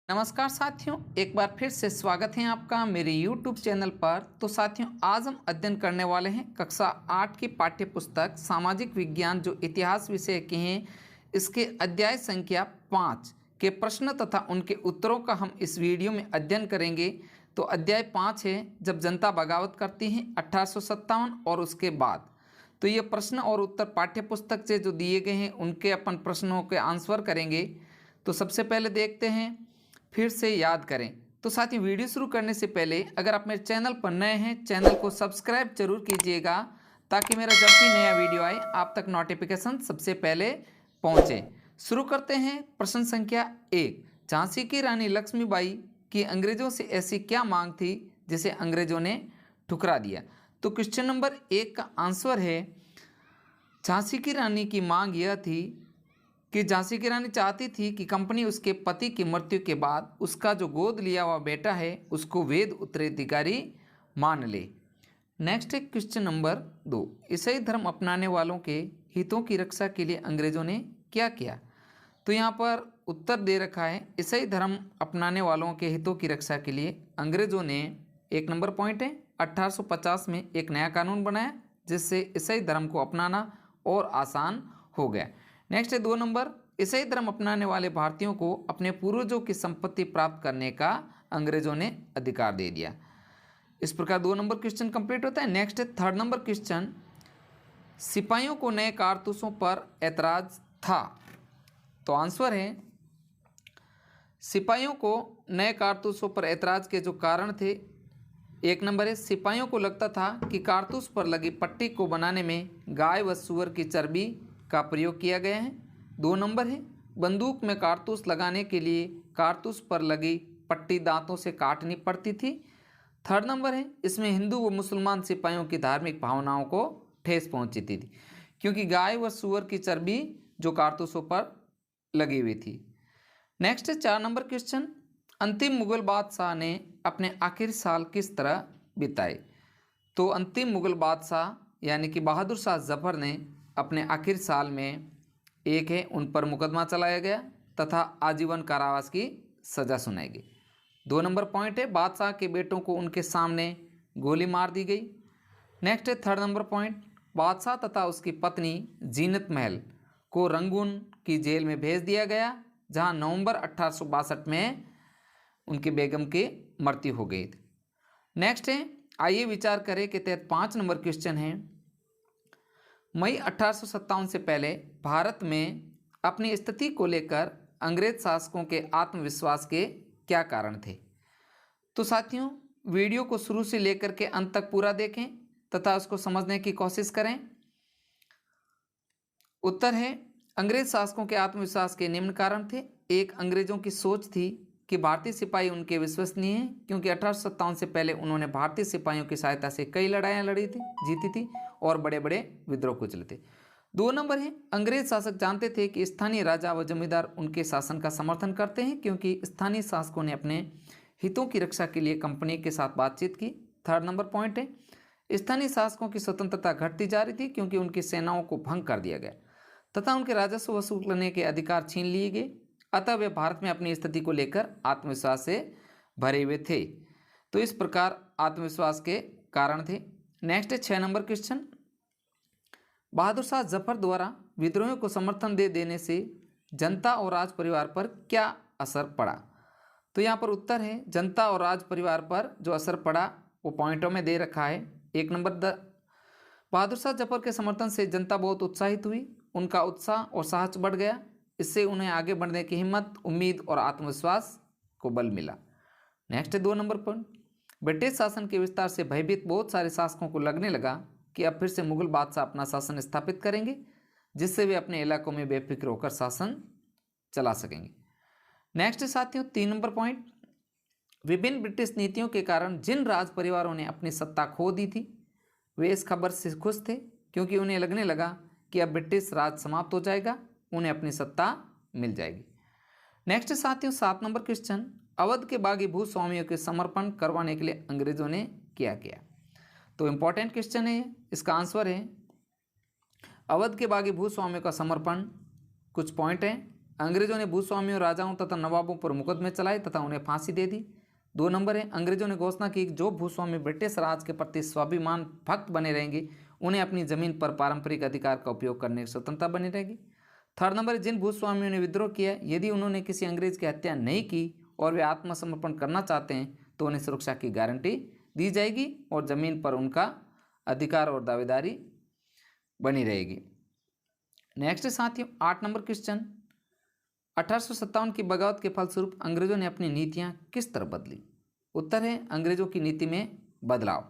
नमस्कार साथियों, एक बार फिर से स्वागत है आपका मेरे YouTube चैनल पर। तो साथियों, आज हम अध्ययन करने वाले हैं कक्षा 8 की पाठ्य पुस्तक सामाजिक विज्ञान जो इतिहास विषय के हैं, इसके अध्याय संख्या 5 के प्रश्न तथा उनके उत्तरों का हम इस वीडियो में अध्ययन करेंगे। तो अध्याय 5 है जब जनता बगावत करती है 1857 और उसके बाद। तो ये प्रश्न और उत्तर पाठ्य पुस्तक से जो दिए गए हैं उनके अपन प्रश्नों के आंसर करेंगे। तो सबसे पहले देखते हैं, फिर से याद करें। तो साथ ही वीडियो शुरू करने से पहले अगर आप मेरे चैनल पर नए हैं, चैनल को सब्सक्राइब जरूर कीजिएगा ताकि मेरा जब भी नया वीडियो आए आप तक नोटिफिकेशन सबसे पहले पहुंचे। शुरू करते हैं। प्रश्न संख्या 1, झांसी की रानी लक्ष्मीबाई की अंग्रेजों से ऐसी क्या मांग थी जिसे अंग्रेजों ने ठुकरा दिया। तो क्वेश्चन नंबर 1 का आंसर है, झांसी की रानी की मांग यह थी कि झांसी की रानी चाहती थी कि कंपनी उसके पति की मृत्यु के बाद उसका जो गोद लिया हुआ बेटा है उसको वेद उत्तराधिकारी मान ले। नेक्स्ट है क्वेश्चन नंबर 2, ईसाई धर्म अपनाने वालों के हितों की रक्षा के लिए अंग्रेजों ने क्या किया। तो यहाँ पर उत्तर दे रखा है, ईसाई धर्म अपनाने वालों के हितों की रक्षा के लिए अंग्रेजों ने, 1 नंबर पॉइंट है, 1850 में एक नया कानून बनाया जिससे ईसाई धर्म को अपनाना और आसान हो गया। नेक्स्ट है 2 नंबर, ईसाई धर्म अपनाने वाले भारतीयों को अपने पूर्वजों की संपत्ति प्राप्त करने का अंग्रेजों ने अधिकार दे दिया। इस प्रकार 2 नंबर क्वेश्चन कंप्लीट होता है। नेक्स्ट है 3rd नंबर क्वेश्चन, सिपाहियों को नए कारतूसों पर ऐतराज था। तो आंसर है, सिपाहियों को नए कारतूसों पर ऐतराज के जो कारण थे, 1 नंबर है, सिपाहियों को लगता था कि कारतूस पर लगी पट्टी को बनाने में गाय व सूअर की चर्बी का प्रयोग किया गया है। 2 नंबर है, बंदूक में कारतूस लगाने के लिए कारतूस पर लगी पट्टी दांतों से काटनी पड़ती थी। 3rd नंबर है, इसमें हिंदू व मुसलमान सिपाहियों की धार्मिक भावनाओं को ठेस पहुंची थी क्योंकि गाय व सूअर की चर्बी जो कारतूसों पर लगी हुई थी। नेक्स्ट है 4 नंबर क्वेश्चन, अंतिम मुगल बादशाह ने अपने आखिरी साल किस तरह बिताए। तो अंतिम मुगल बादशाह यानी कि बहादुर शाह जफर ने अपने आखिरी साल में, एक है, उन पर मुकदमा चलाया गया तथा आजीवन कारावास की सजा सुनाई गई। 2 नंबर पॉइंट है, बादशाह के बेटों को उनके सामने गोली मार दी गई। नेक्स्ट है 3rd नंबर पॉइंट, बादशाह तथा उसकी पत्नी जीनत महल को रंगून की जेल में भेज दिया गया जहां नवंबर 1862 में उनकी बेगम की मृत्यु हो गई थी। नेक्स्ट है, आइए विचार करें के तहत 5 नंबर क्वेश्चन है, मई 1857 से पहले भारत में अपनी स्थिति को लेकर अंग्रेज शासकों के आत्मविश्वास के क्या कारण थे। तो साथियों, वीडियो को शुरू से लेकर के अंत तक पूरा देखें तथा उसको समझने की कोशिश करें। उत्तर है, अंग्रेज शासकों के आत्मविश्वास के निम्न कारण थे। 1, अंग्रेजों की सोच थी कि भारतीय सिपाही उनके विश्वसनीय हैं क्योंकि 1857 से पहले उन्होंने भारतीय सिपाहियों की सहायता से कई लड़ाइयाँ लड़ी थी, जीती थी और बड़े बड़े विद्रोह कुचले थे। 2 नंबर है, अंग्रेज शासक जानते थे कि स्थानीय राजा व जमींदार उनके शासन का समर्थन करते हैं क्योंकि स्थानीय शासकों ने अपने हितों की रक्षा के लिए कंपनी के साथ बातचीत की। 3rd नंबर पॉइंट है, स्थानीय शासकों की स्वतंत्रता घटती जा रही थी क्योंकि उनकी सेनाओं को भंग कर दिया गया तथा उनके राजस्व वसूलने के अधिकार छीन लिए गए, अतः वे भारत में अपनी स्थिति को लेकर आत्मविश्वास से भरे हुए थे। तो इस प्रकार आत्मविश्वास के कारण थे। नेक्स्ट है 6 नंबर क्वेश्चन, बहादुर शाह जफर द्वारा विद्रोहियों को समर्थन दे देने से जनता और राज परिवार पर क्या असर पड़ा। तो यहाँ पर उत्तर है, जनता और राज परिवार पर जो असर पड़ा वो पॉइंटों में दे रखा है। 1 नंबर, बहादुर शाह जफर के समर्थन से जनता बहुत उत्साहित हुई, उनका उत्साह और साहस बढ़ गया, इससे उन्हें आगे बढ़ने की हिम्मत, उम्मीद और आत्मविश्वास को बल मिला। नेक्स्ट है 2 नंबर पर, ब्रिटिश शासन के विस्तार से भयभीत बहुत सारे शासकों को लगने लगा कि अब फिर से मुगल बादशाह अपना शासन स्थापित करेंगे जिससे वे अपने इलाकों में बेफिक्र होकर शासन चला सकेंगे। नेक्स्ट है साथियों 3 नंबर पॉइंट, विभिन्न ब्रिटिश नीतियों के कारण जिन राज परिवारों ने अपनी सत्ता खो दी थी वे इस खबर से खुश थे क्योंकि उन्हें लगने लगा कि अब ब्रिटिश राज समाप्त हो जाएगा, उन्हें अपनी सत्ता मिल जाएगी। नेक्स्ट साथियों 7 नंबर क्वेश्चन, अवध के बागी भूस्वामियों के समर्पण करवाने के लिए अंग्रेजों ने क्या किया। तो इंपॉर्टेंट क्वेश्चन है, इसका आंसर है अवध के बागी भूस्वामियों का समर्पण। कुछ पॉइंट हैं, अंग्रेजों ने भूस्वामियों, राजाओं तथा नवाबों पर मुकदमे चलाए तथा उन्हें फांसी दे दी। 2 नंबर है, अंग्रेजों ने घोषणा की कि जो भूस्वामी ब्रिटिश राज के प्रति स्वाभिमान भक्त बने रहेंगे उन्हें अपनी जमीन पर पारंपरिक अधिकार का उपयोग करने की स्वतंत्रता बनी रहेगी। 3rd नंबर, जिन भूस्वामियों ने विद्रोह किया, यदि उन्होंने किसी अंग्रेज की हत्या नहीं की और वे आत्मसमर्पण करना चाहते हैं तो उन्हें सुरक्षा की गारंटी दी जाएगी और जमीन पर उनका अधिकार और दावेदारी बनी रहेगी। नेक्स्ट साथियों 8 नंबर क्वेश्चन, 1857 की बगावत के फलस्वरूप अंग्रेजों ने अपनी नीतियां किस तरह बदली? उत्तर है अंग्रेजों की नीति में बदलाव।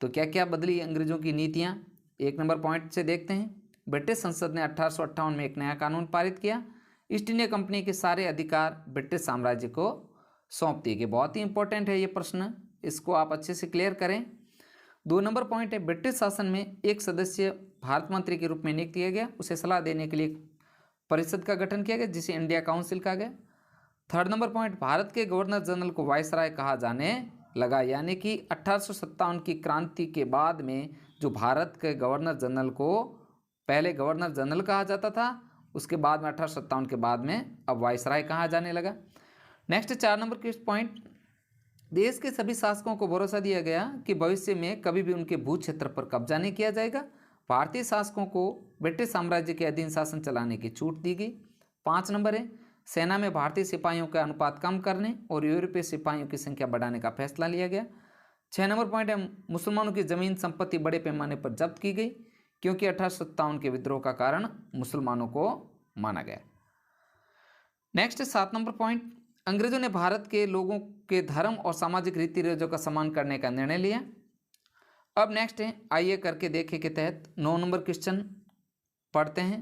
तो क्या क्या बदली अंग्रेजों की नीतियां? 1 नंबर पॉइंट से देखते हैं। ब्रिटिश संसद ने 1858 में एक नया कानून पारित किया। ईस्ट इंडिया कंपनी के सारे अधिकार ब्रिटिश साम्राज्य को सौंप दिए गए। बहुत ही इंपॉर्टेंट है ये प्रश्न, इसको आप अच्छे से क्लियर करें। 2 नंबर पॉइंट है, ब्रिटिश शासन में एक सदस्य भारत मंत्री के रूप में नियुक्त किया गया। उसे सलाह देने के लिए परिषद का गठन किया गया जिसे इंडिया काउंसिल कहा गया। 3rd नंबर पॉइंट, भारत के गवर्नर जनरल को वायसराय कहा जाने लगा, यानी कि 1857 की क्रांति के बाद में जो भारत के गवर्नर जनरल को पहले गवर्नर जनरल कहा जाता था, उसके बाद में 1857 के बाद में अब वायसराय कहा जाने लगा। नेक्स्ट 4 नंबर के पॉइंट, देश के सभी शासकों को भरोसा दिया गया कि भविष्य में कभी भी उनके भू क्षेत्र पर कब्जा नहीं किया जाएगा। भारतीय शासकों को ब्रिटिश साम्राज्य के अधीन शासन चलाने की छूट दी गई। 5 नंबर है, सेना में भारतीय सिपाहियों का अनुपात कम करने और यूरोपीय सिपाहियों की संख्या बढ़ाने का फैसला लिया गया। 6 नंबर पॉइंट है, मुसलमानों की जमीन संपत्ति बड़े पैमाने पर जब्त की गई क्योंकि 1857 के विद्रोह का कारण मुसलमानों को माना गया। नेक्स्ट 7 नंबर पॉइंट, अंग्रेजों ने भारत के लोगों के धर्म और सामाजिक रीति रिवाजों का सम्मान करने का निर्णय लिया। अब नेक्स्ट है, आइए करके देखें के तहत 9 नंबर क्वेश्चन पढ़ते हैं।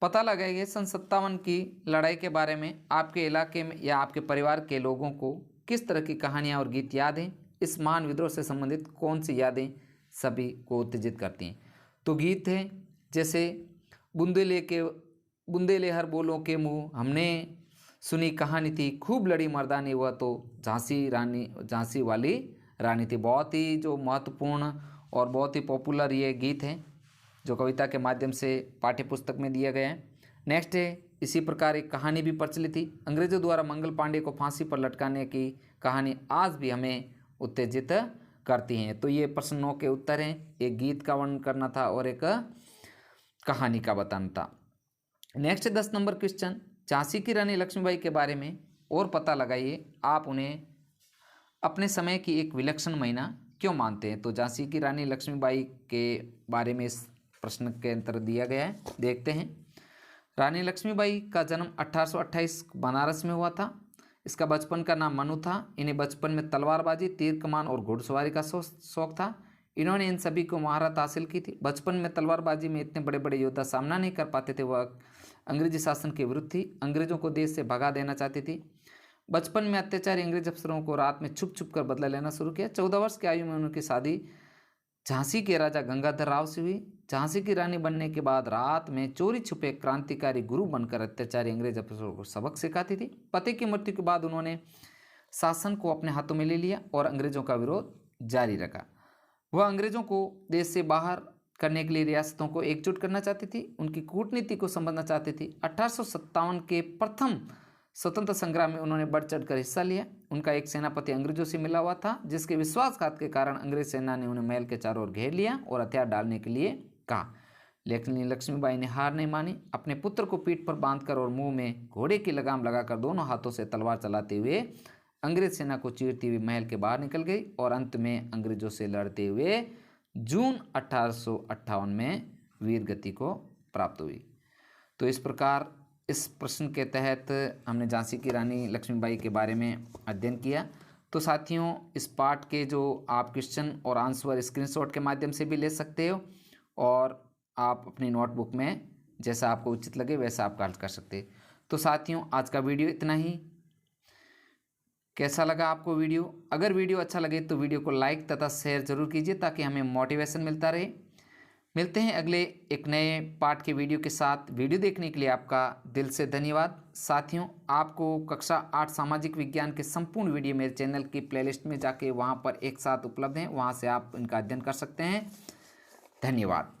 पता लगाइए सन 57 की लड़ाई के बारे में आपके इलाके में या आपके परिवार के लोगों को किस तरह की कहानियाँ और गीत याद हैं। इस महान विद्रोह से संबंधित कौन सी यादें सभी को उत्तेजित करती हैं? तो गीत है जैसे बुंदेले हर बोलों के मुँह, हमने सुनी कहानी थी, खूब लड़ी मर्दानी, वह तो झांसी वाली रानी थी। बहुत ही जो महत्वपूर्ण और बहुत ही पॉपुलर ये गीत है जो कविता के माध्यम से पाठ्य पुस्तक में दिया गया है। नेक्स्ट है, इसी प्रकार एक कहानी भी प्रचलित थी, अंग्रेजों द्वारा मंगल पांडे को फांसी पर लटकाने की कहानी आज भी हमें उत्तेजित करती हैं। तो ये प्रश्नों के उत्तर हैं, एक गीत का वर्णन करना था और एक कहानी का बताना था। नेक्स्ट 10 नंबर क्वेश्चन, झांसी की रानी लक्ष्मीबाई के बारे में और पता लगाइए, आप उन्हें अपने समय की एक विलक्षण महिला क्यों मानते हैं? तो झांसी की रानी लक्ष्मीबाई के बारे में इस प्रश्न के अंतर दिया गया है, देखते हैं। रानी लक्ष्मीबाई का जन्म 1828 बनारस में हुआ था। इसका बचपन का नाम मनु था। इन्हें बचपन में तलवारबाजी, तीर कमान और घुड़सवारी का शौक था। इन्होंने इन सभी को महारत हासिल की थी। बचपन में तलवारबाजी में इतने बड़े बड़े योद्धा सामना नहीं कर पाते थे, वह अंग्रेजी शासन के विरुद्ध थी, अंग्रेजों को देश से भगा देना चाहती थी। बचपन में अत्याचारी अंग्रेज अफसरों को रात में छुप छुप कर बदला लेना शुरू किया। 14 वर्ष की आयु में उनकी शादी झांसी के राजा गंगाधर राव से हुई। झांसी की रानी बनने के बाद रात में चोरी छुपे क्रांतिकारी गुरु बनकर अत्याचारी अंग्रेज अफसरों को सबक सिखाती थी। पति की मृत्यु के बाद उन्होंने शासन को अपने हाथों में ले लिया और अंग्रेजों का विरोध जारी रखा। वह अंग्रेजों को देश से बाहर करने के लिए रियासतों को एकजुट करना चाहती थी, उनकी कूटनीति को समझना चाहती थी। 1857 के प्रथम स्वतंत्र संग्राम में उन्होंने बढ़ चढ़ कर हिस्सा लिया। उनका एक सेनापति अंग्रेजों से मिला हुआ था, जिसके विश्वासघात के कारण अंग्रेज सेना ने उन्हें महल के चारों ओर घेर लिया और हथियार डालने के लिए कहा, लेकिन लक्ष्मीबाई ने हार नहीं मानी। अपने पुत्र को पीठ पर बांधकर और मुंह में घोड़े की लगाम लगाकर दोनों हाथों से तलवार चलाते हुए अंग्रेज सेना को चीरती हुई महल के बाहर निकल गई और अंत में अंग्रेजों से लड़ते हुए जून 1858 में वीर गति को प्राप्त हुई। तो इस प्रकार इस प्रश्न के तहत हमने झांसी की रानी लक्ष्मीबाई के बारे में अध्ययन किया। तो साथियों, इस पाठ के जो आप क्वेश्चन और आंसर स्क्रीनशॉट के माध्यम से भी ले सकते हो और आप अपनी नोटबुक में जैसा आपको उचित लगे वैसा आप हल कर सकते हैं। तो साथियों, आज का वीडियो इतना ही। कैसा लगा आपको वीडियो? अगर वीडियो अच्छा लगे तो वीडियो को लाइक तथा शेयर जरूर कीजिए ताकि हमें मोटिवेशन मिलता रहे। मिलते हैं अगले एक नए पाठ के वीडियो के साथ। वीडियो देखने के लिए आपका दिल से धन्यवाद। साथियों, आपको कक्षा 8 सामाजिक विज्ञान के संपूर्ण वीडियो मेरे चैनल की प्लेलिस्ट में जाके वहां पर एक साथ उपलब्ध हैं, वहां से आप इनका अध्ययन कर सकते हैं। धन्यवाद।